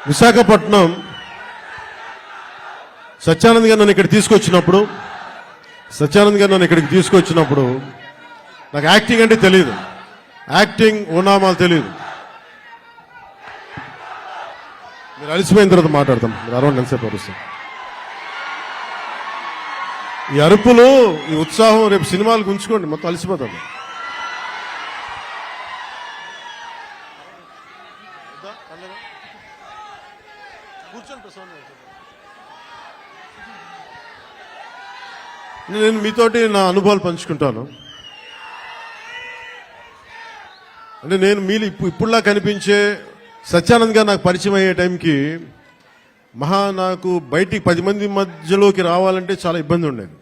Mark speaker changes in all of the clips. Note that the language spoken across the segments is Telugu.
Speaker 1: విశాఖపట్నం సత్యానంద్ గారు నన్ను ఇక్కడికి తీసుకొచ్చినప్పుడు నాకు యాక్టింగ్ అంటే తెలియదు. యాక్టింగ్ ఓనామాలు తెలియదు. మీరు అలసిపోయిన తర్వాత మాట్లాడతాం. మీరు అరవై ఎంతసేపు అరుస్తాం. ఈ అరుపులు, ఈ ఉత్సాహం రేపు సినిమాలకు ఉంచుకోండి, మొత్తం అలసిపోతాం. నేను మీతోటి నా అనుభవాలు పంచుకుంటాను. అంటే నేను మీరు ఇప్పుడులా కనిపించే సత్యానంద్ గారు నాకు పరిచయం అయ్యే టైంకి నాకు బయటికి 10 మంది మధ్యలోకి రావాలంటే చాలా ఇబ్బంది ఉండేది.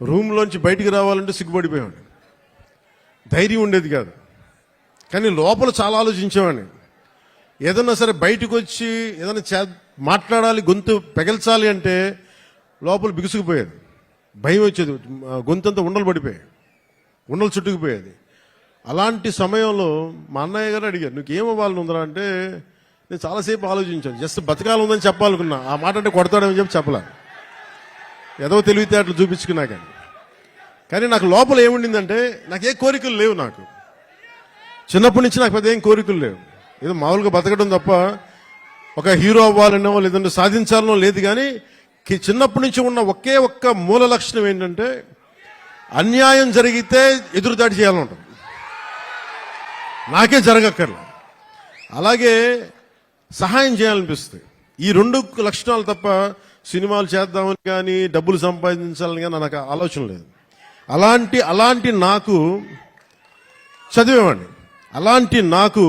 Speaker 1: రూమ్లోంచి బయటికి రావాలంటే సిగ్గుపడిపోయాడు. ధైర్యం ఉండేది కాదు. కానీ లోపల చాలా ఆలోచించేవాడిని. ఏదన్నా సరే బయటకు వచ్చి ఏదైనా మాట్లాడాలి, గొంతు పెగల్చాలి అంటే లోపల బిగుసుకుపోయేది, భయం వచ్చేది, గొంతంతా ఉండలు పడిపోయాయి, ఉండలు చుట్టుకుపోయేది. అలాంటి సమయంలో మా అన్నయ్య గారు అడిగారు, నువ్వేమవ్వాలని ఉందా అంటే నేను చాలాసేపు ఆలోచించాను. జస్ట్ బతకాలి ఉందని చెప్పాలనుకున్నా. ఆ మాట అంటే కొడతాడని చెప్పలే, ఏదో తెలివితేటలు చూపించుకున్నా. కానీ నాకు లోపల ఏముండిందంటే నాకే కోరికలు లేవు. నాకు చిన్నప్పటి నుంచి నాకు పెద్ద ఏం కోరికలు లేవు. ఏదో మామూలుగా బతకడం తప్ప ఒక హీరో అవ్వాలనో లేదంటే సాధించాలనో లేదు. కానీ చిన్నప్పటి నుంచి ఉన్న ఒక్క మూల లక్షణం ఏంటంటే అన్యాయం జరిగితే ఎదురుదాడి చేయాలని ఉంటుంది. నాకే జరగక్కర్లే, అలాగే సహాయం చేయాలనిపిస్తుంది. ఈ 2 లక్షణాలు తప్ప సినిమాలు చేద్దామని కానీ డబ్బులు సంపాదించాలని కానీ నాకు ఆలోచన లేదు. అలాంటి నాకు చదివేవాడిని. అలాంటి నాకు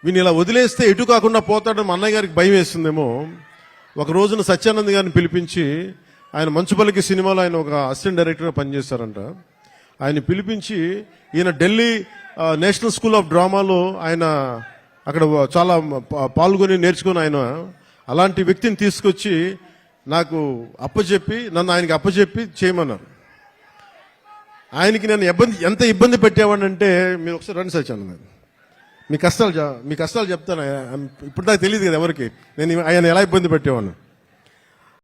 Speaker 1: వీని ఇలా వదిలేస్తే ఎటు కాకుండా పోతాడని మా అన్నయ్య గారికి భయం వేస్తుందేమో. ఒక రోజున సత్యానంద్ గారిని పిలిపించి, ఆయన మంచుపల్లికి సినిమాలో ఆయన ఒక అసిస్టెంట్ డైరెక్టర్గా పనిచేస్తారంట. ఆయన పిలిపించి, ఈయన ఢిల్లీ నేషనల్ స్కూల్ ఆఫ్ డ్రామాలో ఆయన అక్కడ చాలా పాల్గొని నేర్చుకుని ఆయన అలాంటి వ్యక్తిని తీసుకొచ్చి నాకు నన్ను ఆయనకి అప్పచెప్పి చేయమన్నారు. ఆయనకి నేను ఎంత ఇబ్బంది పెట్టేవాడినంటే, మీరు ఒకసారి రండి సత్యానంద్ గారు, మీ కష్టాలు చెప్తాను. ఇప్పుడు దాకా తెలియదు కదా ఎవరికి నేను ఆయన ఎలా ఇబ్బంది పెట్టేవాడిని.